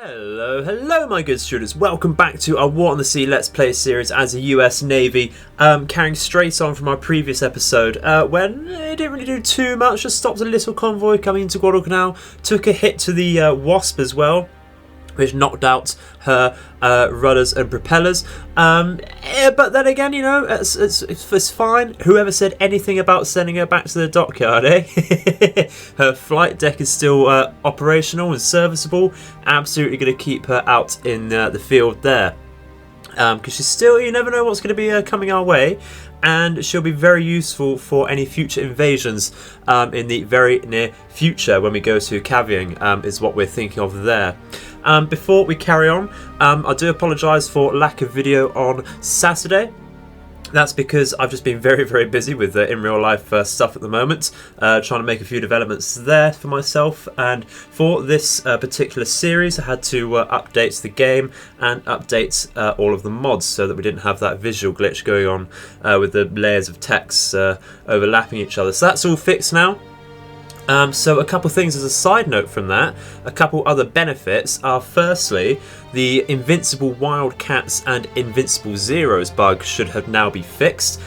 Hello, hello my good students, welcome back to our War on the Sea Let's Play series as a US Navy, carrying straight on from our previous episode when it didn't really do too much, just stopped a little convoy coming into Guadalcanal, took a hit to the Wasp as well, which knocked out her rudders and propellers. But then again, you know, it's fine. Whoever said anything about sending her back to the dockyard, eh? Her flight deck is still operational and serviceable. Absolutely going to keep her out in the field there. Because she's still, you never know what's going to be coming our way. And she'll be very useful for any future invasions in the very near future when we go to Kavieng, is what we're thinking of there. Before we carry on, I do apologise for lack of video on Saturday. That's because I've just been very, very busy with in real life stuff at the moment, trying to make a few developments there for myself. And for this particular series, I had to update the game and update all of the mods so that we didn't have that visual glitch going on with the layers of text overlapping each other. So that's all fixed now. So a couple things as a side note from that, a couple other benefits are firstly, the Invincible Wildcats and Invincible Zeros bug should have now be fixed.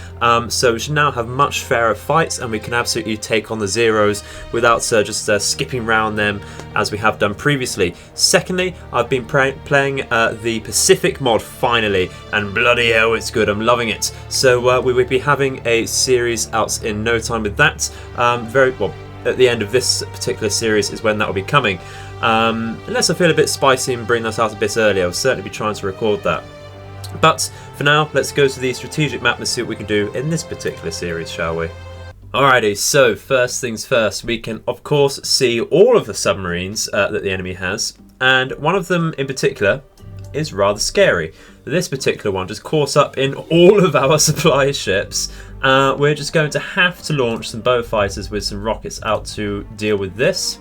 So we should now have much fairer fights and we can absolutely take on the Zeros without just skipping around them as we have done previously. Secondly, I've been playing the Pacific mod finally, and bloody hell it's good, I'm loving it. So we will be having a series out in no time with that. At the end of this particular series is when that will be coming. Unless I feel a bit spicy and bring that out a bit earlier, I'll certainly be trying to record that. But for now, let's go to the strategic map and see what we can do in this particular series, shall we? Alrighty, so first things first, we can of course see all of the submarines that the enemy has, and one of them in particular is rather scary. This particular one just caught up in all of our supply ships. We're just going to have to launch some bow fighters with some rockets out to deal with this.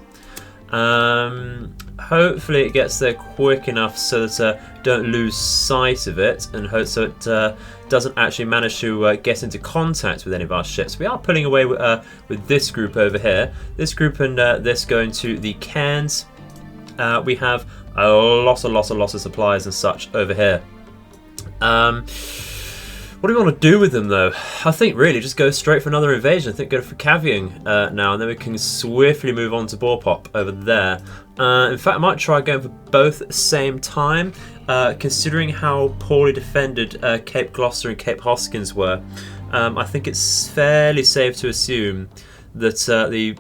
Hopefully it gets there quick enough so that don't lose sight of it, and so it doesn't actually manage to get into contact with any of our ships. We are pulling away with this group over here. This group and this going to the cans. We have a lot of supplies and such over here. What do we want to do with them though? I think really just go straight for another invasion. I think go for Kavieng now, and then we can swiftly move on to Borpop over there. In fact, I might try going for both at the same time, considering how poorly defended Cape Gloucester and Cape Hoskins were. I think it's fairly safe to assume that the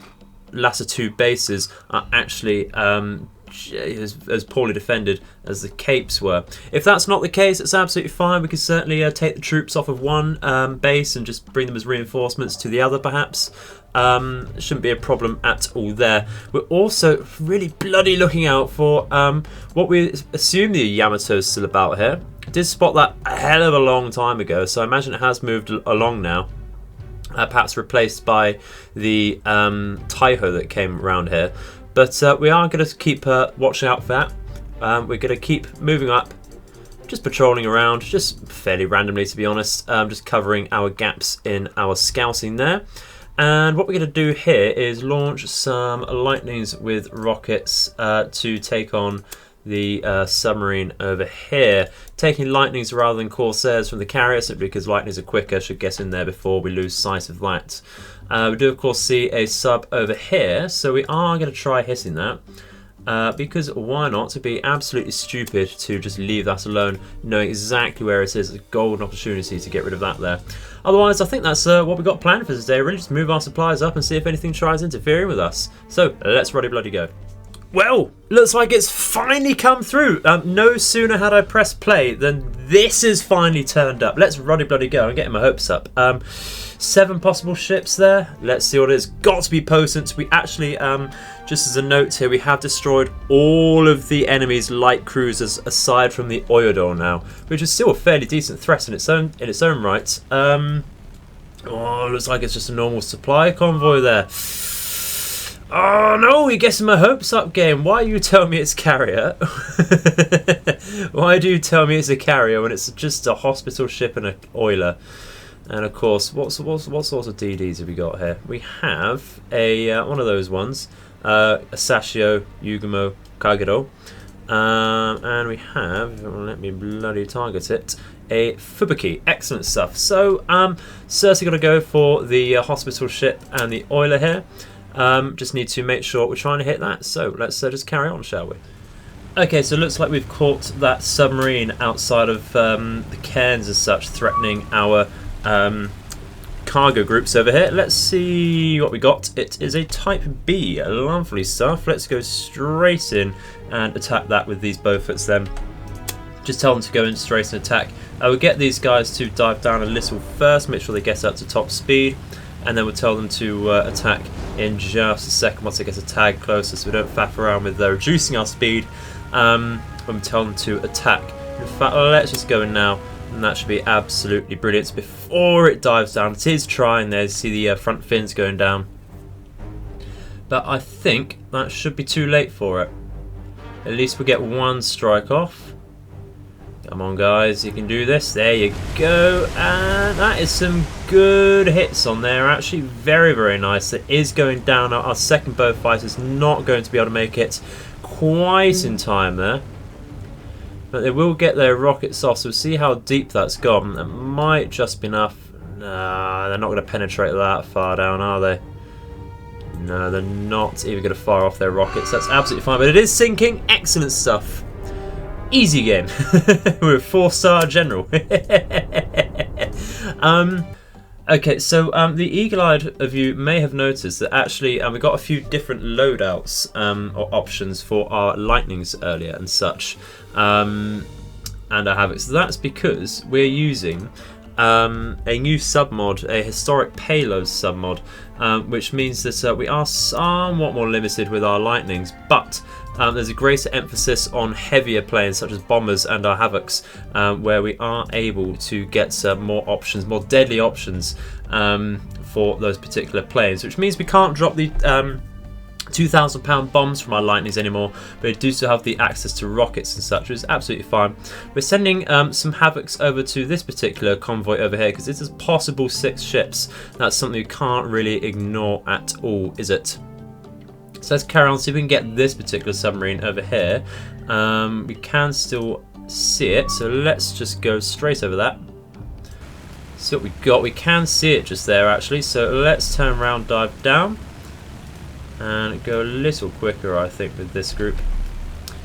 latter two bases are actually as poorly defended as the Capes were. If that's not the case, it's absolutely fine. We can certainly take the troops off of one base and just bring them as reinforcements to the other, perhaps. Shouldn't be a problem at all there. We're also really bloody looking out for what we assume the Yamato's still about here. I did spot that a hell of a long time ago, so I imagine it has moved along now. Perhaps replaced by the Taiho that came around here. But we are going to keep watching out for that. We're going to keep moving up, just patrolling around, just fairly randomly to be honest, just covering our gaps in our scouting there. And what we're going to do here is launch some lightnings with rockets to take on the submarine over here. Taking lightnings rather than corsairs from the carrier, simply because lightnings are quicker, should get in there before we lose sight of that. We do of course see a sub over here, so we are going to try hitting that. Because why not? It'd be absolutely stupid to just leave that alone, knowing exactly where it is. A golden opportunity to get rid of that there. Otherwise, I think that's what we've got planned for today. Really just move our supplies up and see if anything tries interfering with us. So let's bloody go. Well, looks like it's finally come through. No sooner had I pressed play than this has finally turned up. Let's bloody go. I'm getting my hopes up. 7 possible ships there. Let's see what it is. Got to be potent. We actually, just as a note here, we have destroyed all of the enemy's light cruisers aside from the Oyodor now, which is still a fairly decent threat in its own right. Oh, looks like it's just a normal supply convoy there. Oh no, you're getting my hopes up, game. Why you tell me it's carrier? Why do you tell me it's a carrier when it's just a hospital ship and an oiler? And of course, what sorts of DDs have we got here? We have a one of those ones, a Sashio Yugumo Kagero. And we have, let me bloody target it, a Fubuki. Excellent stuff. So, Cersei got to go for the hospital ship and the oiler here. Just need to make sure we're trying to hit that. So, let's just carry on, shall we? Okay, so it looks like we've caught that submarine outside of the cairns as such, threatening our cargo groups over here. Let's see what we got. It is a Type B. Lovely stuff. Let's go straight in and attack that with these Beauforts then. Just tell them to go in straight and attack. We'll get these guys to dive down a little first, make sure they get up to top speed, and then we'll tell them to attack in just a second once they get a tag closer, so we don't faff around with reducing our speed when we tell them to attack. In fact, let's just go in now, and that should be absolutely brilliant. So before it dives down, it is trying there, you see the front fins going down, but I think that should be too late for it. At least we get one strike off. Come on guys, you can do this. There you go, and that is some good hits on there, actually very, very nice. It is going down. Our second bow fighter is not going to be able to make it quite in time there, but they will get their rockets off, so we'll see how deep that's gone. That might just be enough. Nah, they're not going to penetrate that far down, are they? No, they're not even going to fire off their rockets. That's absolutely fine, but it is sinking. Excellent stuff. Easy game. We're a 4-star general. Okay, so the eagle-eyed of you may have noticed that actually we got a few different loadouts or options for our lightnings earlier and such, and our Havocs. So that's because we're using a new submod, a historic payload submod, which means that we are somewhat more limited with our lightnings, but there's a greater emphasis on heavier planes such as bombers and our Havocs, where we are able to get more options, more deadly options for those particular planes, which means we can't drop the 2,000 pound bombs from our lightnings anymore, but we do still have the access to rockets and such, which is absolutely fine. We're sending some Havocs over to this particular convoy over here because this is possible 6 ships. That's something we can't really ignore at all, is it? So let's carry on, see if we can get this particular submarine over here. We can still see it, so let's just go straight over that. See what we got. We can see it just there actually, so let's turn around, dive down, and go a little quicker I think with this group.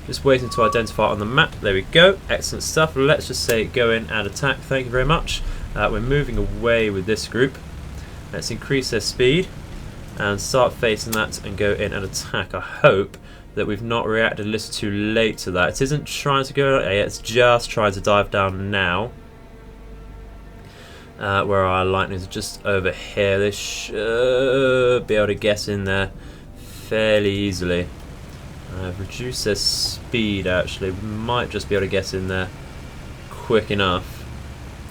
Just waiting to identify it on the map. There we go. Excellent stuff. Let's just say go in and attack. Thank you very much. We're moving away with this group. Let's increase their speed and start facing that and go in and attack. I hope that we've not reacted a little too late to that. It isn't trying to go, it's just trying to dive down now. Where our lightnings are just over here. They should be able to get in there fairly easily. I've reduced their speed actually. We might just be able to get in there quick enough.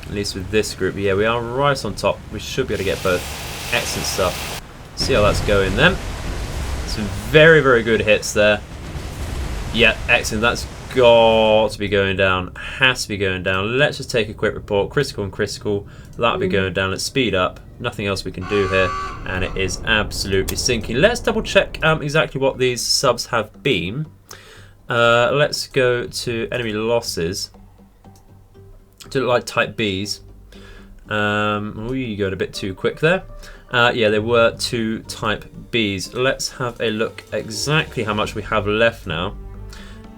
At least with this group. Yeah, we are right on top. We should be able to get both. Excellent stuff. See how that's going then. Some very, very good hits there. Yeah, excellent. That's got to be going down. Has to be going down. Let's just take a quick report. Critical and critical. That'll be going down. Let's speed up. Nothing else we can do here. And it is absolutely sinking. Let's double check exactly what these subs have been. Let's go to enemy losses. To look like Type Bs. We got a bit too quick there. Yeah, there were 2 Type Bs. Let's have a look exactly how much we have left now.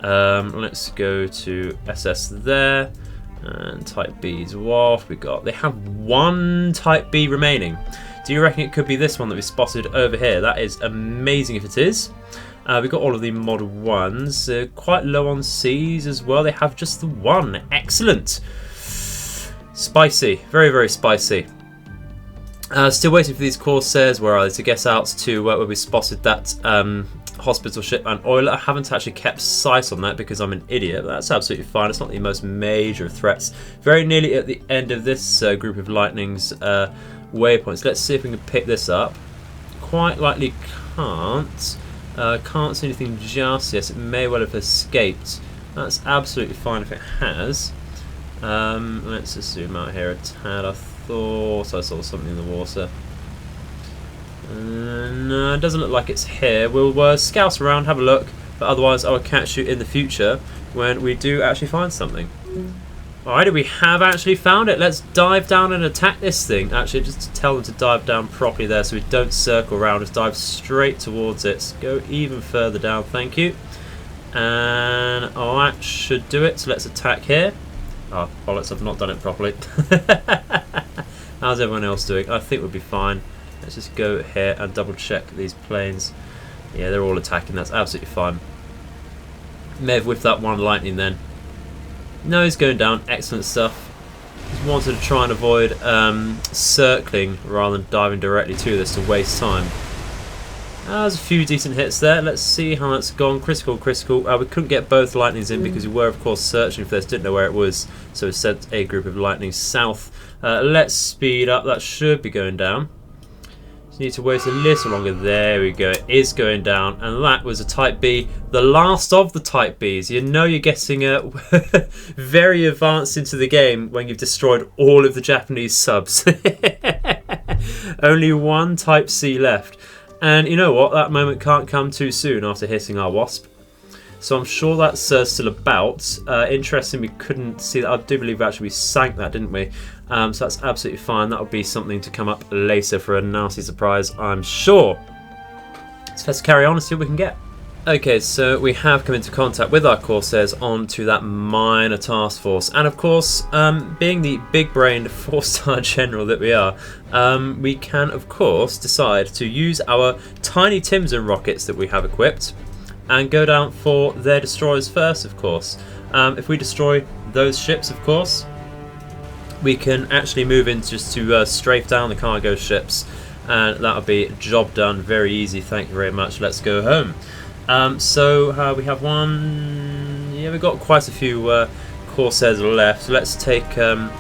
Let's go to SS there, and Type Bs. What we got? They have 1 Type B remaining. Do you reckon it could be this one that we spotted over here? That is amazing if it is. We've got all of the Mod 1s. Quite low on Cs as well. They have just the 1. Excellent. Spicy. Very, very spicy. Still waiting for these Corsairs, where are they, to get out to where we spotted that hospital ship and oiler. I haven't actually kept sight on that because I'm an idiot, but that's absolutely fine. It's not the most major of threats. Very nearly at the end of this group of lightning's waypoints. Let's see if we can pick this up. Quite likely can't. Can't see anything just yet. It may well have escaped. That's absolutely fine if it has. Let's just zoom out here a tad. I thought I saw something in the water. No, it doesn't look like it's here. We'll scout around, have a look. But otherwise, I will catch you in the future when we do actually find something. Alrighty, we have actually found it. Let's dive down and attack this thing. Actually, just to tell them to dive down properly there so we don't circle around. Just dive straight towards it. Go even further down, thank you. And that should do it. So let's attack here. Oh, bollocks, I've not done it properly. How's everyone else doing? I think we'll be fine. Let's just go here and double check these planes. Yeah, they're all attacking. That's absolutely fine. May have whiffed that one lightning then. No, he's going down. Excellent stuff. Just wanted to try and avoid circling rather than diving directly to this to waste time. There's a few decent hits there. Let's see how that's gone. Critical. We couldn't get both lightnings in because we were, of course, searching for this. Didn't know where it was, so we sent a group of lightnings south. Let's speed up. That should be going down. Just need to wait a little longer. There we go. It is going down, and that was a Type B, the last of the Type Bs. You know you're getting very advanced into the game when you've destroyed all of the Japanese subs. Only one Type C left. And you know what? That moment can't come too soon after hitting our Wasp. So I'm sure that's still about. Interesting, we couldn't see that. I do believe actually we sank that, didn't we? So that's absolutely fine. That'll be something to come up later for a nasty surprise, I'm sure. So let's carry on and see what we can get. Okay, so we have come into contact with our Corsairs onto that minor task force. And of course, being the big-brained 4-star general that we are, we can, of course, decide to use our tiny Timson rockets that we have equipped and go down for their destroyers first, of course. If we destroy those ships, of course, we can actually move in just to strafe down the cargo ships, and that'll be job done. Very easy, thank you very much. Let's go home. So we have one. Yeah, we've got quite a few Corsairs left. Let's take an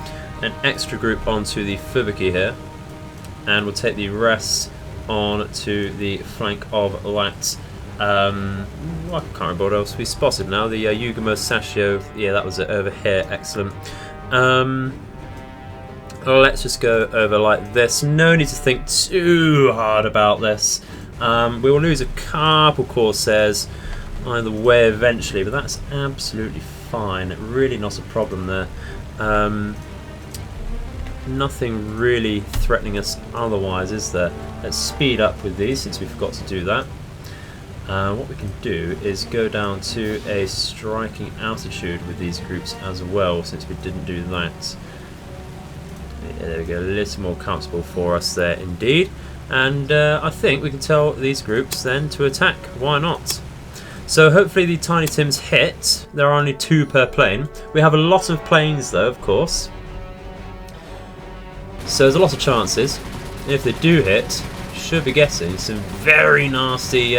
extra group onto the Fubuki here, and we'll take the rest on to the flank of that. I can't remember what else we spotted now. The Yugamo Sashio. Yeah, that was it over here. Excellent. Let's just go over like this. No need to think too hard about this. We will lose a couple Corsairs either way eventually, but that's absolutely fine. Really not a problem there. Nothing really threatening us otherwise, is there? Let's speed up with these since we forgot to do that. What we can do is go down to a striking altitude with these groups as well, since we didn't do that. Yeah, there we go, a little more comfortable for us there indeed. And I think we can tell these groups then to attack. Why not? So hopefully the Tiny Tims hit. There are only 2 per plane. We have a lot of planes though, of course. So there's a lot of chances. If they do hit, should be getting some very nasty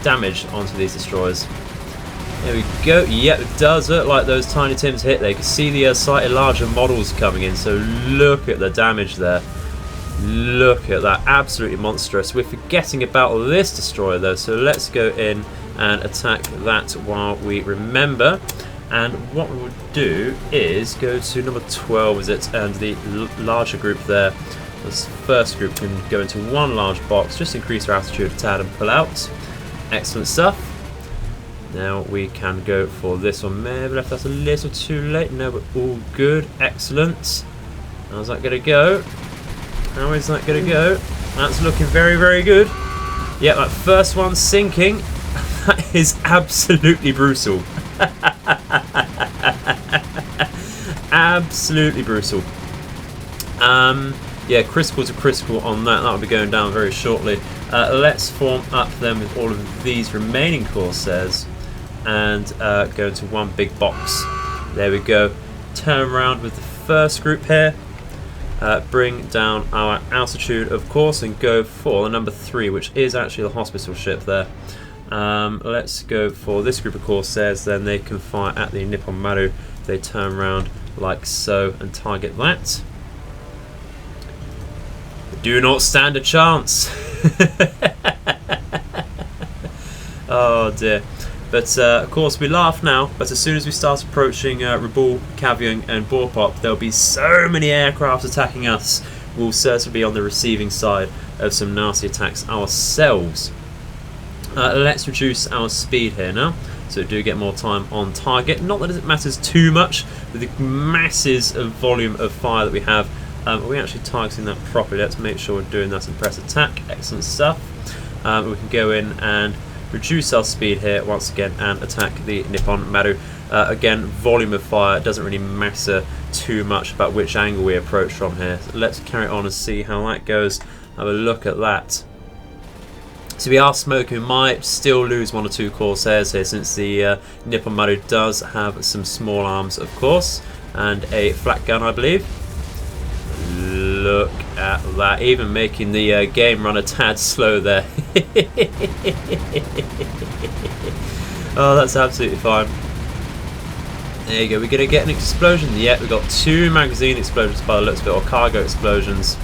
damage onto these destroyers. There we go. Yep, it does look like those Tiny Tims hit. They can see the slightly larger models coming in. So look at the damage there. Look at that, absolutely monstrous. We're forgetting about this destroyer though, so let's go in and attack that while we remember. And what we would do is go to number 12, is it, and the larger group there. This first group can go into one large box, just increase our altitude a tad and pull out. Excellent stuff. Now we can go for this one. May have left us a little too late. No, but all good. Excellent. How's that going to go? How is that going to go? That's looking very, very good. Yeah, that first one's sinking. That is absolutely brutal. Absolutely brutal. Yeah, critical to critical on that. That'll be going down very shortly. Let's form up then with all of these remaining Corsairs and go into one big box. There we go. Turn around with the first group here. Bring down our altitude, of course, and go for the number 3, which is actually the hospital ship there. Let's go for this group of Corsairs, then they can fire at the Nippon Maru. They turn around like so and target that. Do not stand a chance. Oh dear. But of course we laugh now, but as soon as we start approaching Rabaul, Kavieng and Borpop, there'll be so many aircraft attacking us. We'll certainly be on the receiving side of some nasty attacks ourselves. Let's reduce our speed here now, so we do get more time on target. Not that it matters too much with the masses of volume of fire that we have. Are we actually targeting that properly? Let's make sure we're doing that and press attack. Excellent stuff. We can go in and reduce our speed here once again and attack the Nippon Maru. Again, volume of fire doesn't really matter too much about which angle we approach from here. So let's carry on and see how that goes. Have a look at that. So we are smoking. We might still lose 1 or 2 Corsairs here, since the Nippon Maru does have some small arms, of course, and a flak gun, I believe. Look at that, even making the game run a tad slow there. Oh, that's absolutely fine. There you go. We're going to get an explosion. Yeah, we've got 2 magazine explosions by the looks of it, or cargo explosions.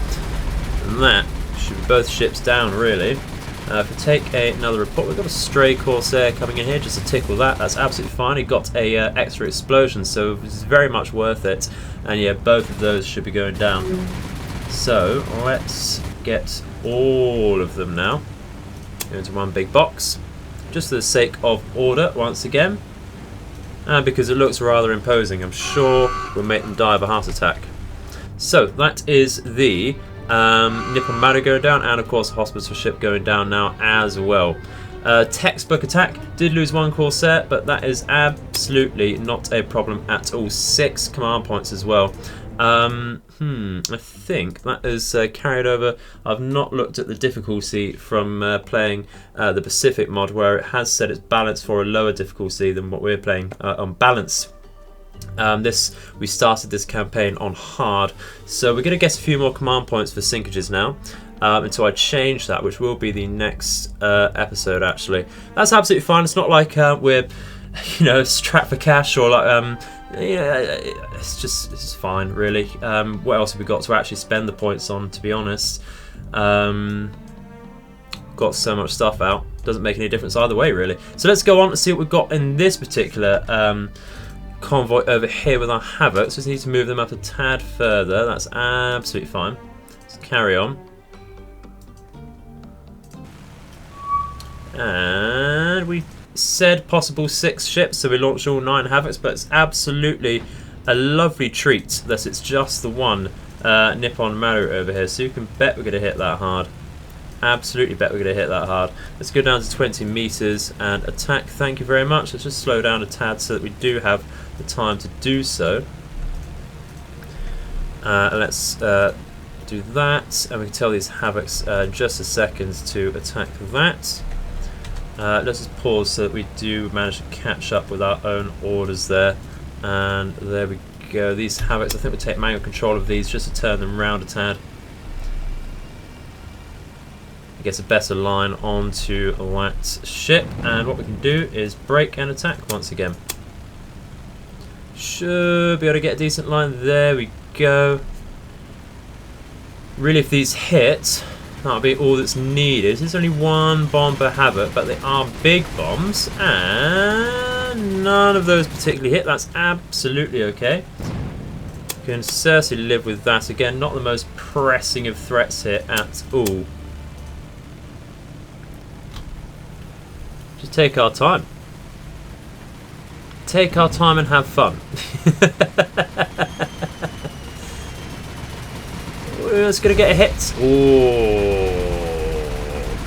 And that should be both ships down, really. If we take another report, we've got a stray Corsair coming in here just to tickle that. That's absolutely fine. He got a extra explosion, so it's very much worth it. And yeah, both of those should be going down. So let's get all of them now into one big box, just for the sake of order once again, and because it looks rather imposing. I'm sure we'll make them die of a heart attack. So that is the Nippon Maru going down, and of course the hospital ship going down now as well. Textbook attack, did lose 1 Corsair, but that is absolutely not a problem at all. 6 command points as well. I think that is carried over. I've not looked at the difficulty from playing the Pacific mod, where it has said it's balanced for a lower difficulty than what we're playing on balance. We started this campaign on hard, so we're going to get a few more command points for sinkages now, until I change that, which will be the next episode. Actually, that's absolutely fine. It's not like we're, strapped for cash, or like it's fine, really. What else have we got to actually spend the points on, to be honest? Got so much stuff out, doesn't make any difference either way, really. So let's go on and see what we've got in this particular convoy over here with our Havocs. Just need to move them up a tad further. That's absolutely fine. Let's carry on. And we said possible 6 ships, so we launched all 9 Havocs, but it's absolutely a lovely treat that it's just the one Nippon Maru over here, so you can bet we're going to hit that hard. Absolutely bet we're going to hit that hard. Let's go down to 20 meters and attack. Thank you very much. Let's just slow down a tad so that we do have the time to do so. Let's do that, and we can tell these Havocs just a second to attack that. Let's just pause so that we do manage to catch up with our own orders there. And there we go. These Havocs, I think we'll take manual control of these just to turn them round a tad. Gets a better line onto that ship, and what we can do is brake and attack once again. Should be able to get a decent line. There we go. Really, if these hit, that'll be all that's needed. There's only 1 bomb per Havoc, but they are big bombs, and none of those particularly hit. That's absolutely okay. Can certainly live with that. Again, not the most pressing of threats here at all. Just take our time. Take our time and have fun. We're just going to get a hit. Oh,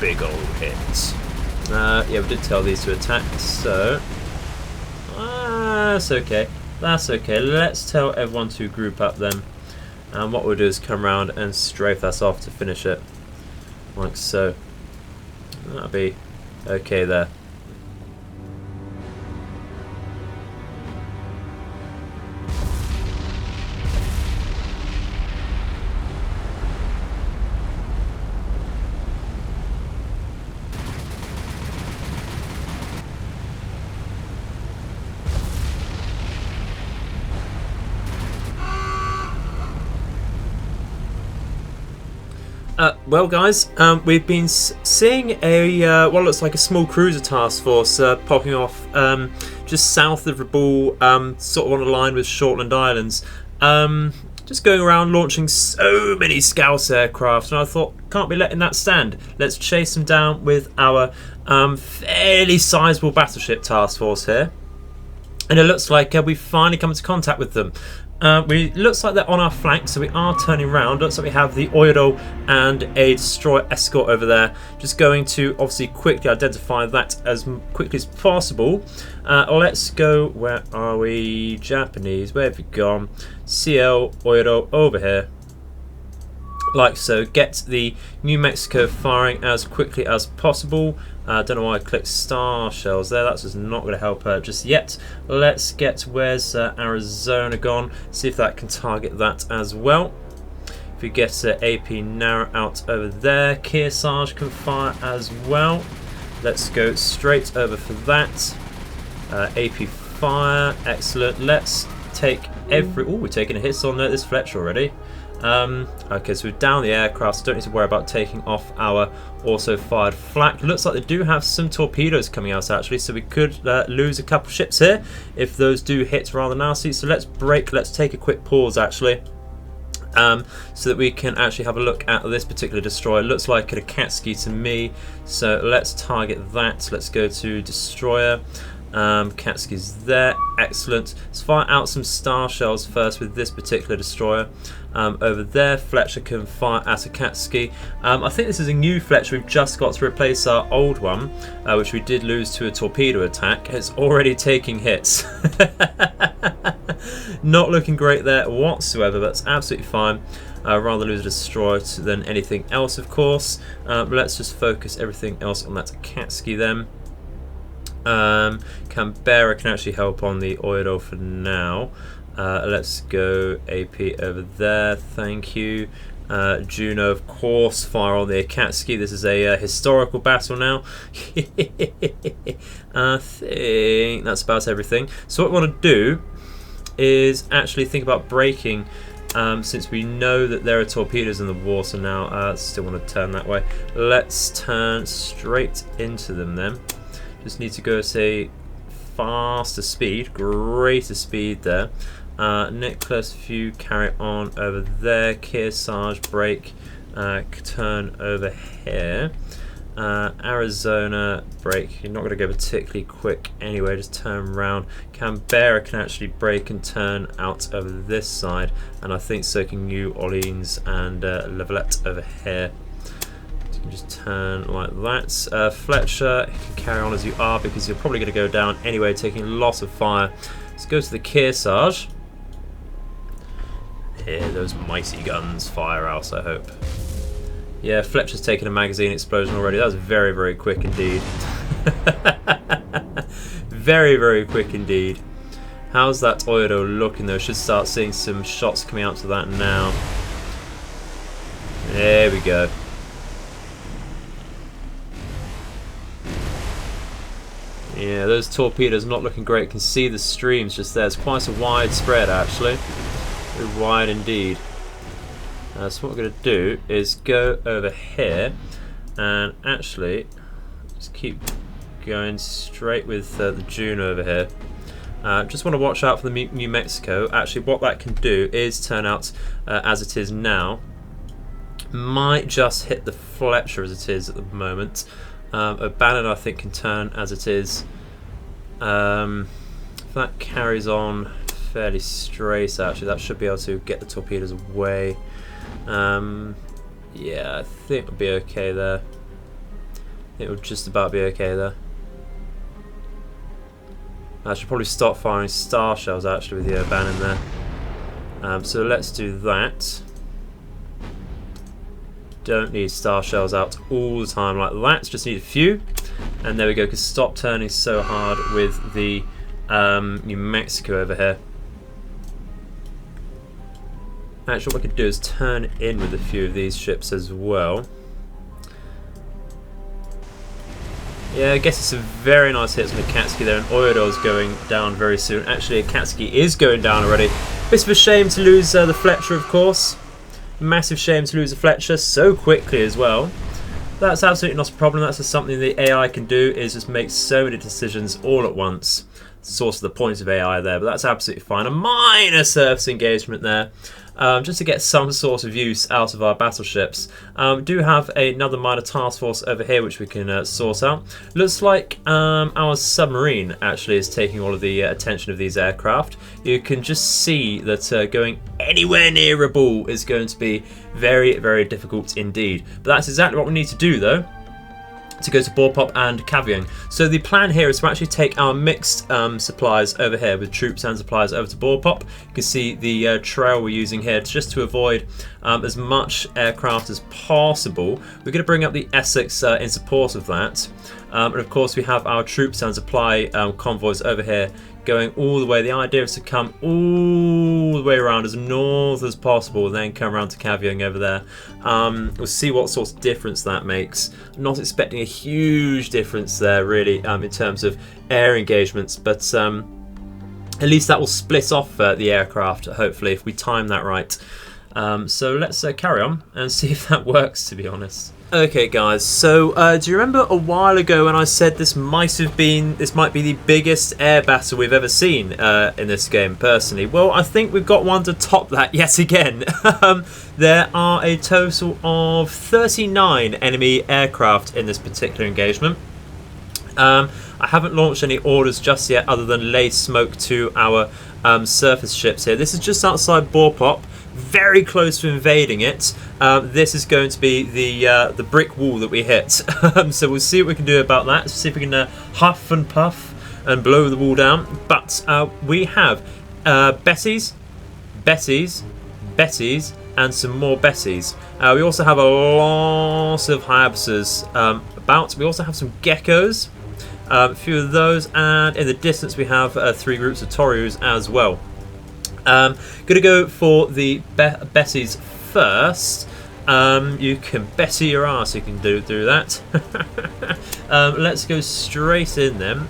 big old hit. Yeah, we did tell these to attack, so that's okay. That's okay. Let's tell everyone to group up then. And what we'll do is come around and strafe us off to finish it. Like so. That'll be okay there. Well, guys, we've been seeing a what looks like a small cruiser task force popping off just south of Rabaul, sort of on a line with Shortland Islands. just going around launching so many Scouse aircraft, and I thought, can't be letting that stand. Let's chase them down with our fairly sizable battleship task force here. And it looks like we've finally come into contact with them. Looks like they're on our flank, so we are turning around. Looks like we have the Oido and a destroyer escort over there. Just going to obviously quickly identify that as quickly as possible. Let's go, where are we? Japanese, where have we gone? CL Oido over here. Like so, get the New Mexico firing as quickly as possible. I don't know why I clicked star shells there. That's just not going to help her just yet. Let's get, where's Arizona gone? See if that can target that as well. If we get AP narrow out over there, Kearsarge can fire as well. Let's go straight over for that. AP fire, excellent. Let's take every. Oh, we're taking a hit on this Fletcher already. Okay, so we're down the aircraft, so don't need to worry about taking off our also fired flak. Looks like they do have some torpedoes coming out actually, so we could lose a couple ships here if those do hit rather nasty. So let's break, let's take a quick pause actually, so that we can actually have a look at this particular destroyer. Looks like a Akatsuki to me, so let's target that. Let's go to destroyer. Katsuki's there, excellent. Let's fire out some star shells first with this particular destroyer. Over there, Fletcher can fire at a Katsuki. I think this is a new Fletcher we've just got to replace our old one, which we did lose to a torpedo attack. It's already taking hits. Not looking great there whatsoever, but that's absolutely fine. Rather lose a destroyer than anything else, of course. Let's just focus everything else on that Akatsuki then. Canberra can actually help on the Oido for now. Let's go AP over there, thank you. Juno, of course, fire on the Akatsuki. This is a historical battle now. I think that's about everything. So what we want to do is actually think about braking, since we know that there are torpedoes in the water now. Still want to turn that way. Let's turn straight into them then. Just need to go, say, faster speed, greater speed there. Nicholas, if you carry on over there, Kearsarge, brake, turn over here. Arizona, brake. You're not going to go particularly quick anyway, just turn around. Canberra can actually brake and turn out over this side, and I think so can New Orleans and Levelette over here. Just turn like that. Fletcher, you can carry on as you are because you're probably going to go down anyway, taking lots of fire. Let's go to the Kearsarge. Here, those mighty guns fire out, I hope. Yeah, Fletcher's taken a magazine explosion already. That was very, very quick indeed. Very, very quick indeed. How's that Oido looking though? Should start seeing some shots coming out to that now. There we go. Yeah, those torpedoes not looking great. You can see the streams just there. It's quite a wide spread actually. Very wide indeed. So what we're going to do is go over here and actually just keep going straight with the Juno over here. Just want to watch out for the New Mexico. Actually, what that can do is turn out as it is now. Might just hit the Fletcher as it is at the moment. O'Bannon, I think, can turn as it is. If that carries on fairly straight, actually, that should be able to get the torpedoes away. Yeah, I think it'll be okay there. It'll just about be okay there. I should probably stop firing star shells actually with the O'Bannon there. So let's do that. Don't need star shells out all the time like that, just need a few. And there we go, because stop turning so hard with the New Mexico over here. Actually, what I could do is turn in with a few of these ships as well. Yeah, I guess it's a very nice hit on the Akatsuki there, and Oido's going down very soon. Actually, Akatsuki is going down already. Bit of a shame to lose the Fletcher, of course. Massive shame to lose a Fletcher so quickly as well. That's absolutely not a problem. That's just something the AI can do, is just make so many decisions all at once. source of the points of AI there, but that's absolutely fine. A minor surface engagement there, just to get some sort of use out of our battleships. Do have another minor task force over here which we can source out. Looks like our submarine actually is taking all of the attention of these aircraft. You can just see that going anywhere near a ball is going to be very, very difficult indeed. But that's exactly what we need to do though, to go to Borpop and Kavieng. So the plan here is to actually take our mixed supplies over here with troops and supplies over to Borpop. You can see the trail we're using here just to avoid as much aircraft as possible. We're going to bring up the Essex in support of that. And of course we have our troops and supply convoys over here going all the way. The idea is to come all the way around as north as possible and then come around to Kavieng over there. We'll see what sort of difference that makes. I'm not expecting a huge difference there really in terms of air engagements, but at least that will split off the aircraft hopefully if we time that right. So let's carry on and see if that works, to be honest. Okay guys, so do you remember a while ago when I said this might be the biggest air battle we've ever seen in this game personally? Well, I think we've got one to top that yet again. There are a total of 39 enemy aircraft in this particular engagement. I haven't launched any orders just yet other than lay smoke to our surface ships here. This is just outside Borpop, very close to invading it. This is going to be the brick wall that we hit. So we'll see what we can do about that. See if we can huff and puff and blow the wall down. But we have Betties, and some more Betties. We also have a lot of Hayabusa's about. We also have some Geckos, a few of those, and in the distance we have 3 groups of Toryus as well. Gonna go for the Betties first. You can Betty your ass, you can do that. Let's go straight in then.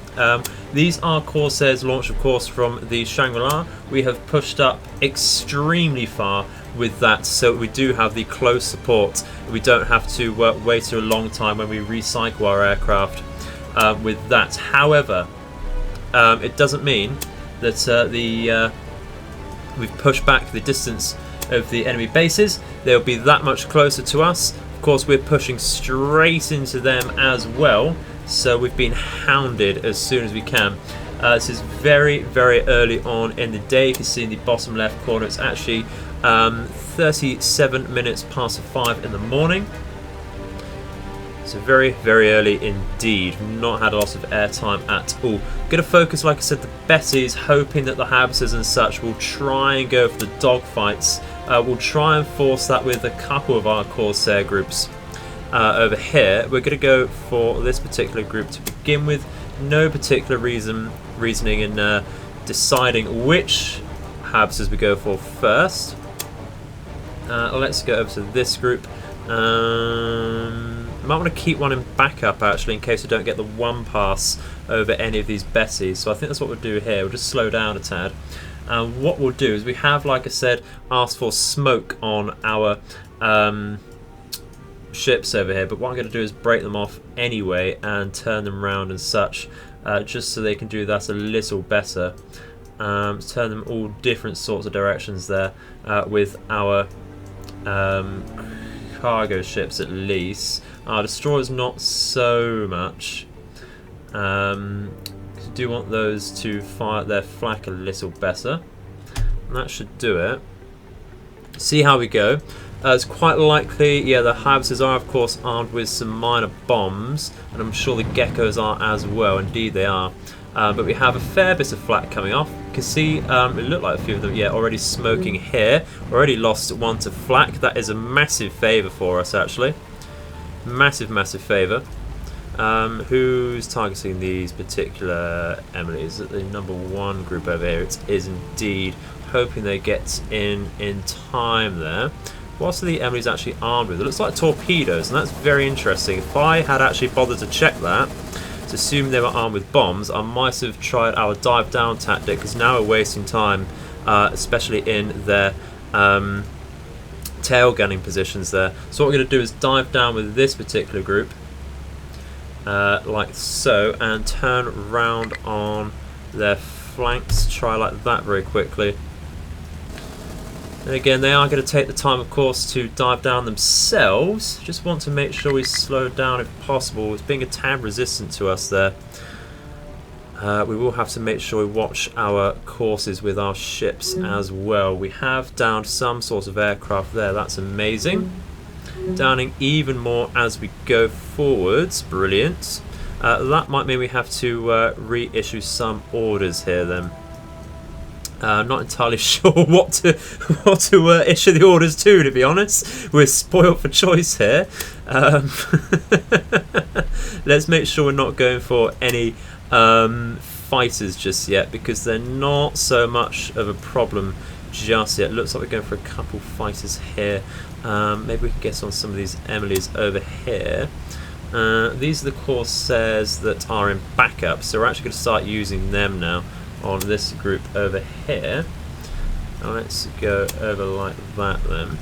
These are Corsairs launched of course from the Shangri-La. We have pushed up extremely far with that, so we do have the close support. We don't have to wait a long time when we recycle our aircraft with that. However, it doesn't mean that we've pushed back the distance of the enemy bases. They'll be that much closer to us. Of course, we're pushing straight into them as well, so we've been hounded as soon as we can. This is very, very early on in the day. You can see in the bottom left corner it's actually 37 minutes past 5 in the morning. So very, very early indeed. Not had a lot of airtime at all. Going to focus, like I said, the Betties, hoping that the Habsers and such will try and go for the dogfights. We'll try and force that with a couple of our Corsair groups over here. We're going to go for this particular group to begin with. No particular reasoning in deciding which Habsers we go for first. Let's go over to this group. Might want to keep one in backup actually in case we don't get the one pass over any of these Betties. So I think that's what we'll do here. We'll just slow down a tad. What we'll do is we have, like I said, asked for smoke on our ships over here, but what I'm going to do is break them off anyway and turn them round and such, just so they can do that a little better. Turn them all different sorts of directions there with our cargo ships at least. Our destroyers not so much. Do want those to fire their flak a little better. And that should do it. See how we go. It's quite likely, yeah, the Howitzers are of course armed with some minor bombs, and I'm sure the Geckos are as well. Indeed they are. But we have a fair bit of flak coming off. You can see it looked like a few of them, yeah, already smoking here. Already lost one to flak. That is a massive favour for us actually. Massive, massive favour. Who's targeting these particular Emily? Is it the number 1 group over here? It is indeed. Hoping they get in time there. What are the Emily's actually armed with? It looks like torpedoes, and that's very interesting. If I had actually bothered to check that, to assume they were armed with bombs, I might have tried our dive down tactic, because now we're wasting time, especially in their tail gunning positions there. So what we're going to do is dive down with this particular group, like so, and turn round on their flanks. Try like that very quickly. And again, they are going to take the time, of course, to dive down themselves. Just want to make sure we slow down if possible. It's being a tad resistant to us there. We will have to make sure we watch our courses with our ships as well. We have downed some sort of aircraft there. That's amazing. Downing even more as we go forwards. Brilliant. That might mean we have to reissue some orders here then. Not entirely sure what to issue the orders to be honest. We're spoiled for choice here. Let's make sure we're not going for any fighters just yet, because they're not so much of a problem just yet. Looks like we're going for a couple fighters here. Maybe we can get on some of these Emilys over here. These are the Corsairs that are in backup, so we're actually going to start using them now on this group over here. Now let's go over like that then.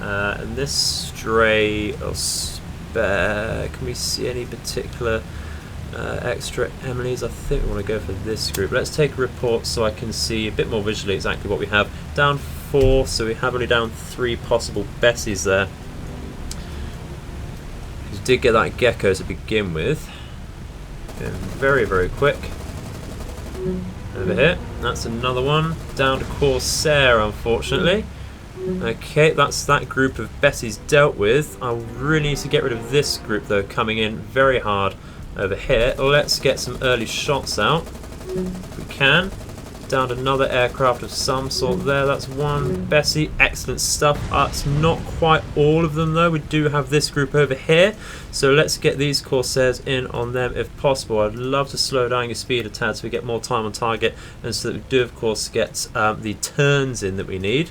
And this stray or spare, can we see any particular extra Emilys? I think we want to go for this group. Let's take a report so I can see a bit more visually exactly what we have. Down 4, so we have only down 3 possible Bessies there. We did get that Gecko to begin with. Going very, very quick. Over here, that's another one. Down to Corsair, unfortunately. Okay, that's that group of Bessies dealt with. I really need to get rid of this group though, coming in very hard over here. Let's get some early shots out if we can. Down another aircraft of some sort there. That's one Bessie. Excellent stuff. That's not quite all of them though. We do have this group over here. So let's get these Corsairs in on them if possible. I'd love to slow down your speed a tad so we get more time on target, and so that we do of course get the turns in that we need.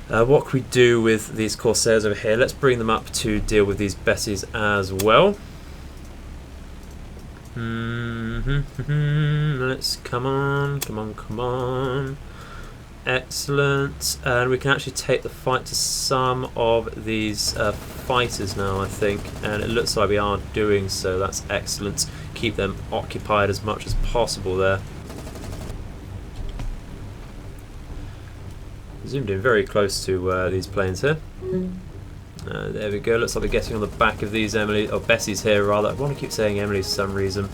What can we do with these Corsairs over here? Let's bring them up to deal with these Bessies as well. Let's come on. Excellent. And we can actually take the fight to some of these fighters now, I think, and it looks like we are doing so. That's excellent. Keep them occupied as much as possible there. Zoomed in very close to these planes here. There we go. Looks like we're getting on the back of these Emily, or Bessies here rather. I want to keep saying Emily for some reason.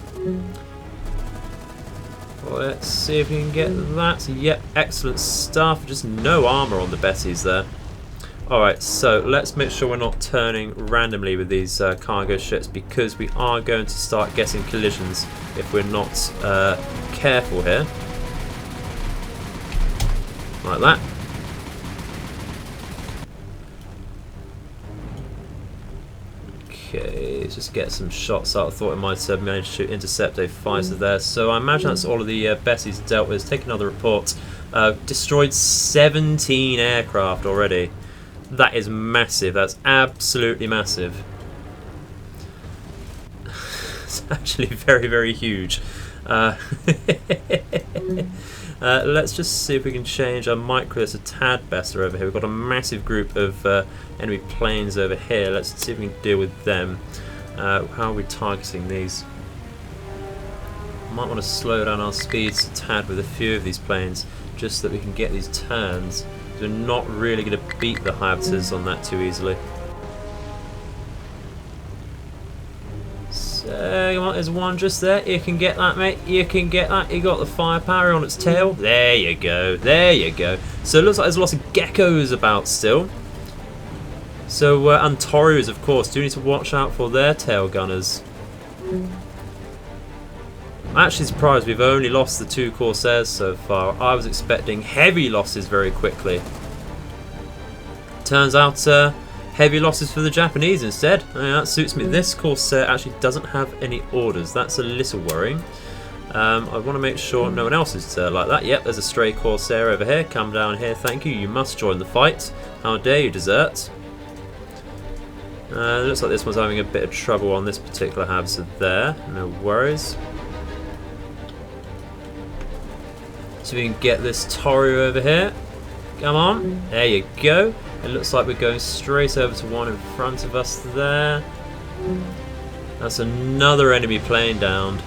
Let's see if we can get that. Yep, excellent stuff. Just no armour on the Bessies there. Alright, so let's make sure we're not turning randomly with these cargo ships, because we are going to start getting collisions if we're not careful here. Like that. Okay, let's just get some shots out. I thought I might have managed to intercept a fighter there. So I imagine that's all of the Bessies dealt with. Let's take another report. Destroyed 17 aircraft already. That is massive. That's absolutely massive. It's actually very, very huge. Let's just see if we can change our micros a tad better over here. We've got a massive group of enemy planes over here. Let's see if we can deal with them. How are we targeting these? Might want to slow down our speeds a tad with a few of these planes, just so that we can get these turns. We're not really going to beat the howitzers on that too easily. There's one just there. You can get that, mate. You can get that. You got the firepower on its tail. There you go. There you go. So it looks like there's lots of geckos about still. So and Torios, of course, do need to watch out for their tail gunners. I'm actually surprised we've only lost the 2 Corsairs so far. I was expecting heavy losses very quickly. Turns out heavy losses for the Japanese instead. That suits me. This Corsair actually doesn't have any orders. That's a little worrying. I want to make sure no one else is like that. Yep, there's a stray Corsair over here. Come down here, thank you. You must join the fight. How dare you desert? It looks like this one's having a bit of trouble on this particular howitzer there. No worries. So we can get this Toru over here. Come on. There you go. It looks like we're going straight over to one in front of us there. That's another enemy plane downed.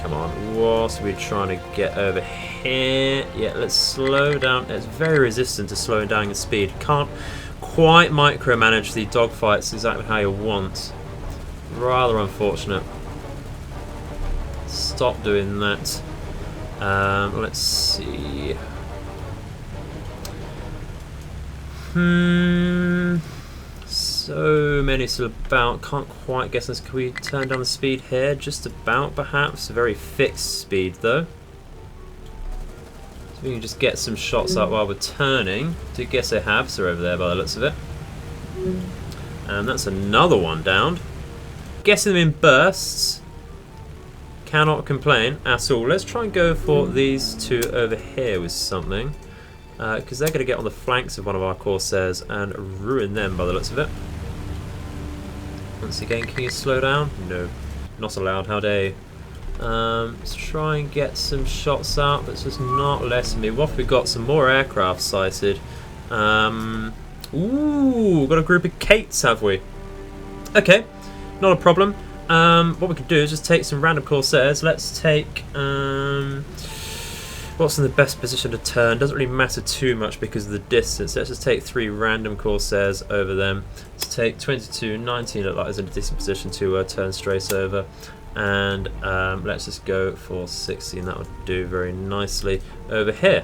Come on, what are we trying to get over here? Yeah, let's slow down. It's very resistant to slowing down the speed. Can't quite micromanage the dogfights exactly how you want. Rather unfortunate. Stop doing that. Let's see. So many still about. Can't quite guess this. Can we turn down the speed here? Just about, perhaps. A very fixed speed, though. So we can just get some shots up while we're turning. Do guess they have. So over there by the looks of it. And that's another one downed. Guessing them in bursts. Cannot complain at all. Let's try and go for these two over here with something. Because they're going to get on the flanks of one of our Corsairs and ruin them by the looks of it. Once again, can you slow down? No, not allowed. How dare you? Let's try and get some shots out. That's just not letting me. What have we got? Some more aircraft sighted. Ooh, got a group of Kates, have we? Okay, not a problem. What we could do is just take some random Corsairs. Let's take... what's in the best position to turn? Doesn't really matter too much because of the distance. Let's just take 3 random Corsairs over them. Let's take 22, 19 look like it's in a decent position to turn straight over. And let's just go for 16. That would do very nicely over here.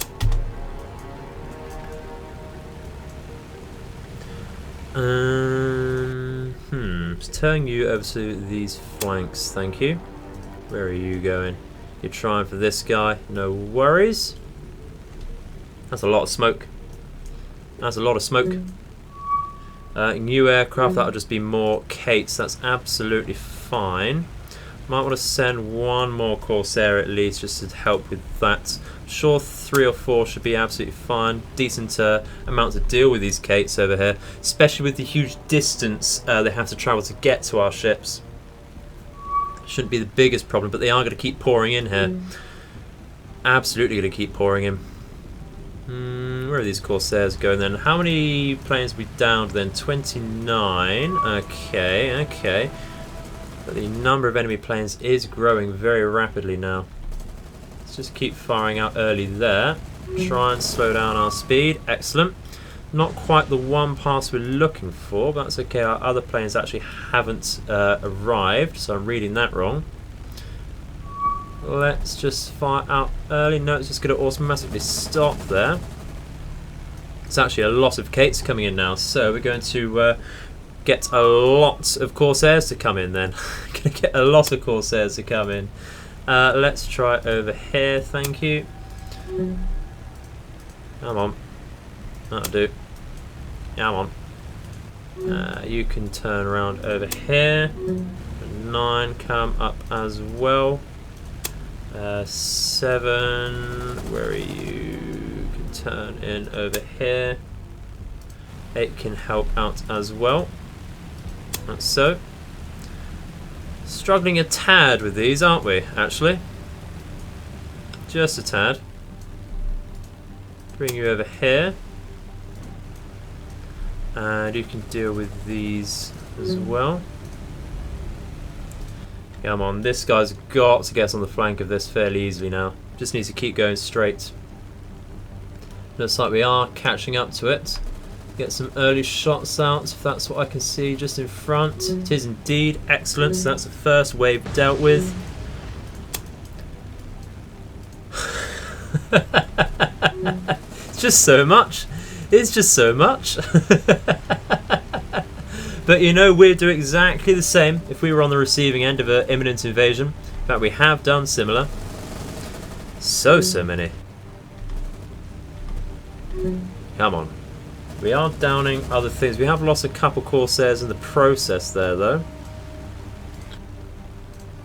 Just turning you over to these flanks, thank you. Where are you going? You're trying for this guy, no worries. That's a lot of smoke. That's a lot of smoke. New aircraft, that'll just be more Kates, that's absolutely fine. Might want to send one more Corsair at least just to help with that. I'm sure 3 or 4 should be absolutely fine. Decent amount to deal with these Kates over here, especially with the huge distance they have to travel to get to our ships. Shouldn't be the biggest problem, but they are going to keep pouring in here. Absolutely going to keep pouring in. Where are these Corsairs going then? How many planes we downed then? 29. Okay, okay. But the number of enemy planes is growing very rapidly now. Let's just keep firing out early there. Try and slow down our speed. Excellent. Not quite the one pass we're looking for, but that's okay. Our other planes actually haven't arrived, so I'm reading that wrong. Let's just fire out early. No, it's just going to automatically stop there. It's actually a lot of Kates coming in now, so we're going to get a lot of Corsairs to come in then. Going to get a lot of Corsairs to come in. Let's try over here, thank you. Come on. That'll do. Come on. You can turn around over here. 9, come up as well. 7, where are you? You can turn in over here. 8 can help out as well. Like so. Struggling a tad with these, aren't we, actually? Just a tad. Bring you over here. And you can deal with these as well. Come on, this guy's got to get on the flank of this fairly easily now. Just needs to keep going straight. Looks like we are catching up to it. Get some early shots out, if that's what I can see just in front. It is indeed excellent, so that's the first wave dealt with. It's just so much. It's just so much. But you know, we'd do exactly the same if we were on the receiving end of an imminent invasion. In fact, we have done similar. So many. Come on. We are downing other things. We have lost a couple Corsairs in the process there, though.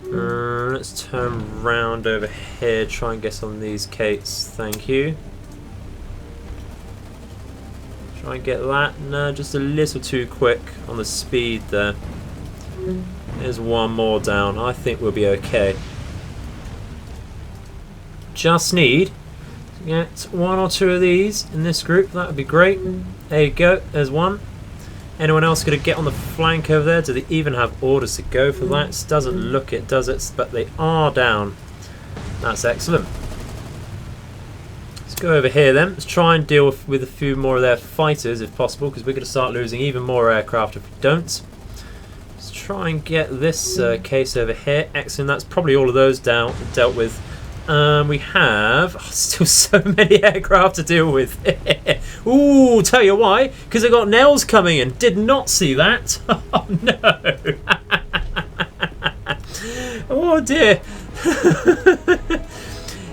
Let's turn round over here, try and get on these Kates. Thank you. Try and get that. No, just a little too quick on the speed there. There's one more down. I think we'll be okay. Just need to get 1 or 2 of these in this group. That would be great. There you go. There's one. Anyone else going to get on the flank over there? Do they even have orders to go for that? Doesn't look it, does it? But they are down. That's excellent. Let's go over here then. Let's try and deal with a few more of their fighters if possible, because we're going to start losing even more aircraft if we don't. Let's try and get this case over here. Excellent. That's probably all of those dealt with. We have still so many aircraft to deal with. Ooh, tell you why, because I got nails coming in. Did not see that. Oh no. Oh dear.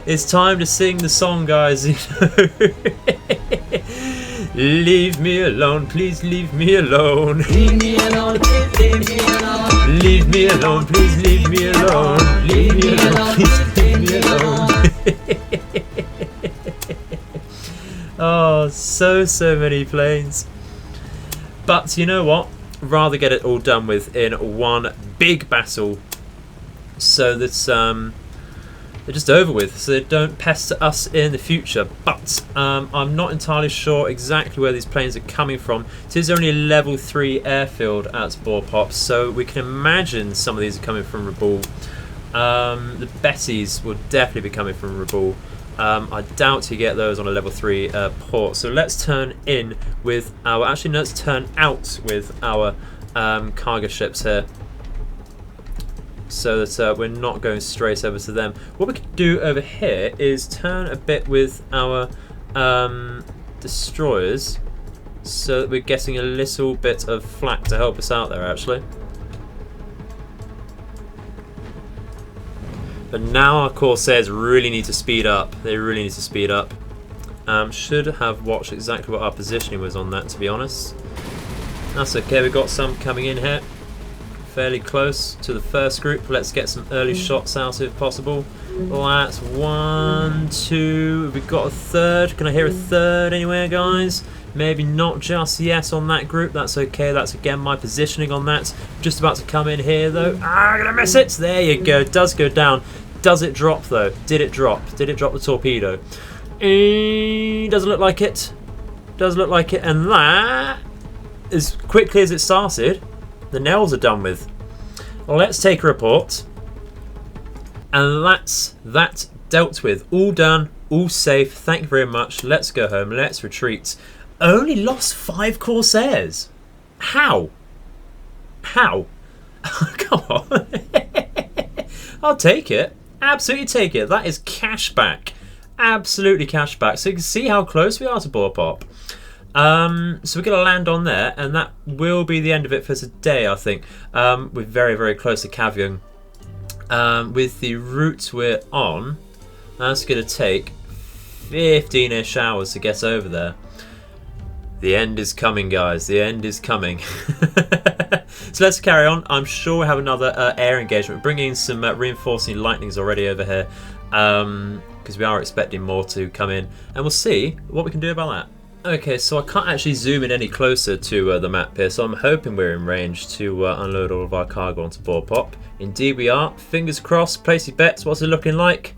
It's time to sing the song, guys. Leave me alone, please leave me alone. Leave me alone, please leave me alone. Leave me alone, please leave me alone. Leave me alone, please leave me alone. Oh, so many planes. But you know what? Rather get it all done with in one big battle, so that they're just over with, so they don't pester us in the future. But I'm not entirely sure exactly where these planes are coming from. It is only a level 3 airfield at Borpop, so we can imagine some of these are coming from Rabaul. The Bettys will definitely be coming from Rabaul. I doubt you get those on a level 3 port. So let's turn in with our... Actually, no, let's turn out with our cargo ships here, so that we're not going straight over to them. What we could do over here is turn a bit with our destroyers, so that we're getting a little bit of flak to help us out there, actually. But now our Corsairs really need to speed up. They really need to speed up. Should have watched exactly what our positioning was on that, to be honest. That's okay, we've got some coming in here. Fairly close to the first group. Let's get some early shots out if possible. That's 1, 2. We've got a third. Can I hear a third anywhere, guys? Maybe not just yet on that group. That's okay. That's again my positioning on that. Just about to come in here though. I'm gonna miss it. There you go. It does go down. Does it drop though? Did it drop? Did it drop the torpedo? Doesn't look like it. Does look like it. And that, as quickly as it started, the nails are done with. Let's take a report. And that's that dealt with. All done, all safe. Thank you very much. Let's go home. Let's retreat. Only lost 5 Corsairs. How? How? Come on. I'll take it. Absolutely take it. That is cash back. Absolutely cash back. So you can see how close we are to Borpop. So we're going to land on there, and that will be the end of it for today, I think. We're very close to Kavieng. With the route we're on, that's going to take 15-ish hours to get over there. The end is coming, guys. The end is coming. So let's carry on. I'm sure we'll have another air engagement. We're bringing in some reinforcing lightnings already over here, because we are expecting more to come in, and we'll see what we can do about that. Okay, so I can't actually zoom in any closer to the map here, so I'm hoping we're in range to unload all of our cargo onto Borpop. Indeed we are. Fingers crossed. Place your bets. What's it looking like?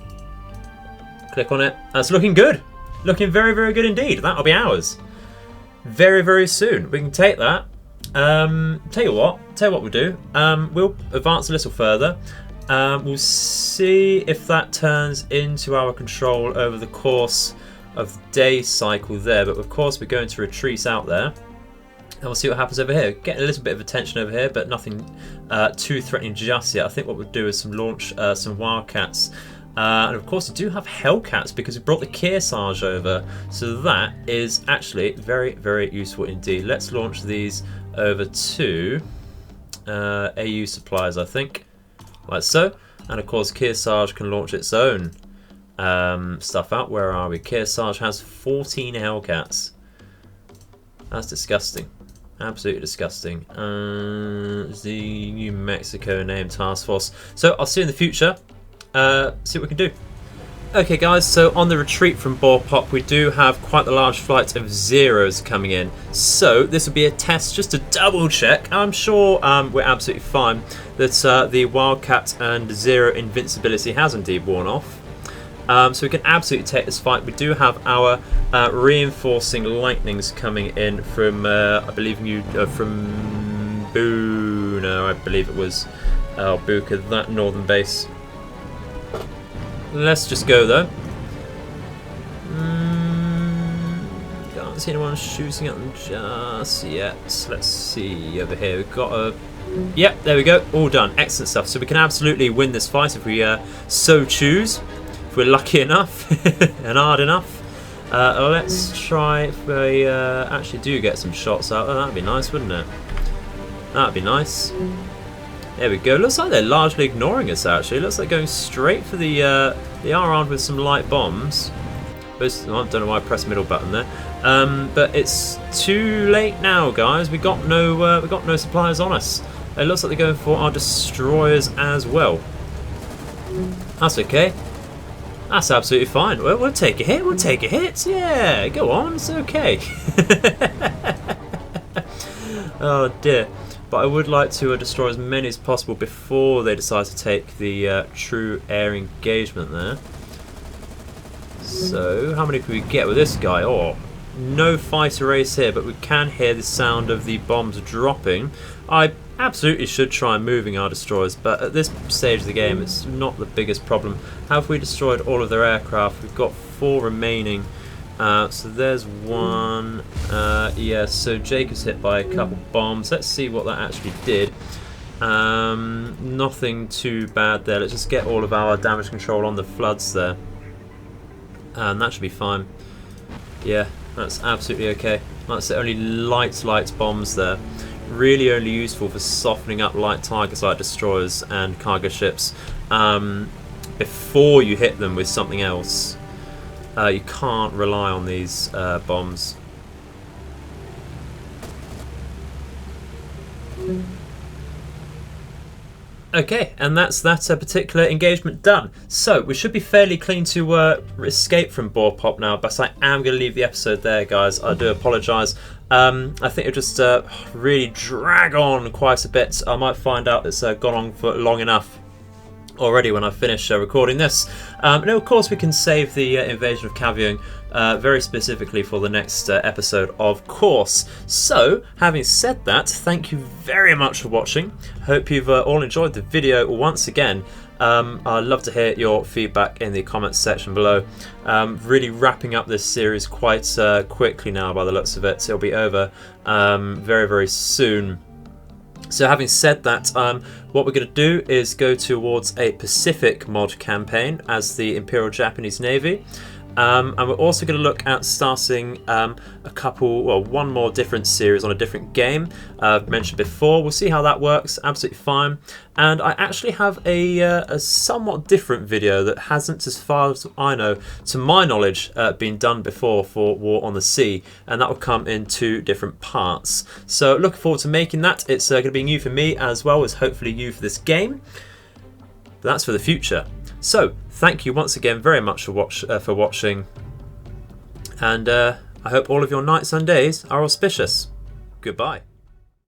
Click on it. That's looking good. Looking very good indeed. That'll be ours very soon. We can take that. Tell you what we'll do. We'll advance a little further. We'll see if that turns into our control over the course of the day cycle there, but of course we're going to retreat out there, and we'll see what happens over here. Getting a little bit of attention over here, but nothing too threatening just yet. I think what we'll do is launch some Wildcats, and of course we do have Hellcats because we brought the Kearsarge over, so that is actually very useful indeed. Let's launch these over to AU supplies, I think, like so, and of course Kearsarge can launch its own stuff out. Where are we? Kearsarge has 14 Hellcats. That's disgusting. Absolutely disgusting. The New Mexico named task force. So I'll see you in the future. See what we can do. Okay guys, so on the retreat from Borpop we do have quite a large flight of Zeros coming in. So this will be a test just to double check. I'm sure we're absolutely fine that the Wildcat and Zero invincibility has indeed worn off. So we can absolutely take this fight. We do have our reinforcing lightnings coming in from, I believe from Boona, I believe it was, Buka, that northern base. Let's just go though. Can't see anyone shooting at them just yet. Let's see over here. We've got a... Yep, there we go. All done. Excellent stuff. So we can absolutely win this fight if we so choose. If we're lucky enough and hard enough. Let's try if we actually do get some shots out. Oh, that'd be nice, wouldn't it? That'd be nice. There we go. Looks like they're largely ignoring us, actually. Looks like going straight for the... They are armed with some light bombs. I don't know why I pressed the middle button there. But it's too late now, guys. We got no supplies on us. It looks like they're going for our destroyers as well. That's okay. That's absolutely fine. We'll take a hit. We'll take a hit. Yeah, go on. It's okay. Oh dear. But I would like to destroy as many as possible before they decide to take the true air engagement there. So, how many can we get with this guy? Oh, no fighter race here, but we can hear the sound of the bombs dropping. I absolutely should try moving our destroyers, but at this stage of the game, it's not the biggest problem. Have we destroyed all of their aircraft? We've got 4 remaining. So there's one. Yeah, so Jacob's hit by a couple bombs. Let's see what that actually did. Nothing too bad there. Let's just get all of our damage control on the floods there. And that should be fine. Yeah, that's absolutely okay. That's the only light bombs there. Really only useful for softening up light targets like destroyers and cargo ships before you hit them with something else. You can't rely on these bombs. Okay, and that's that particular engagement done. So, we should be fairly clean to escape from Borpop now, but I am going to leave the episode there, guys. I do apologise. I think it'll just really drag on quite a bit. I might find out it's gone on for long enough already when I finish recording this. And of course we can save the invasion of Kavieng very specifically for the next episode, of course. So, having said that, thank you very much for watching. Hope you've all enjoyed the video once again. I'd love to hear your feedback in the comments section below. Really wrapping up this series quite quickly now by the looks of it. It'll be over very, very soon. So having said that, what we're going to do is go towards a Pacific mod campaign as the Imperial Japanese Navy. And we're also going to look at starting one more different series on a different game I've mentioned before. We'll see how that works, absolutely fine. And I actually have a somewhat different video that hasn't, as far as I know, to my knowledge, been done before for War on the Sea, and that will come in 2 different parts. So looking forward to making that. It's going to be new for me as well as hopefully you for this game. But that's for the future. So, thank you once again very much for watching, and I hope all of your nights and days are auspicious. Goodbye.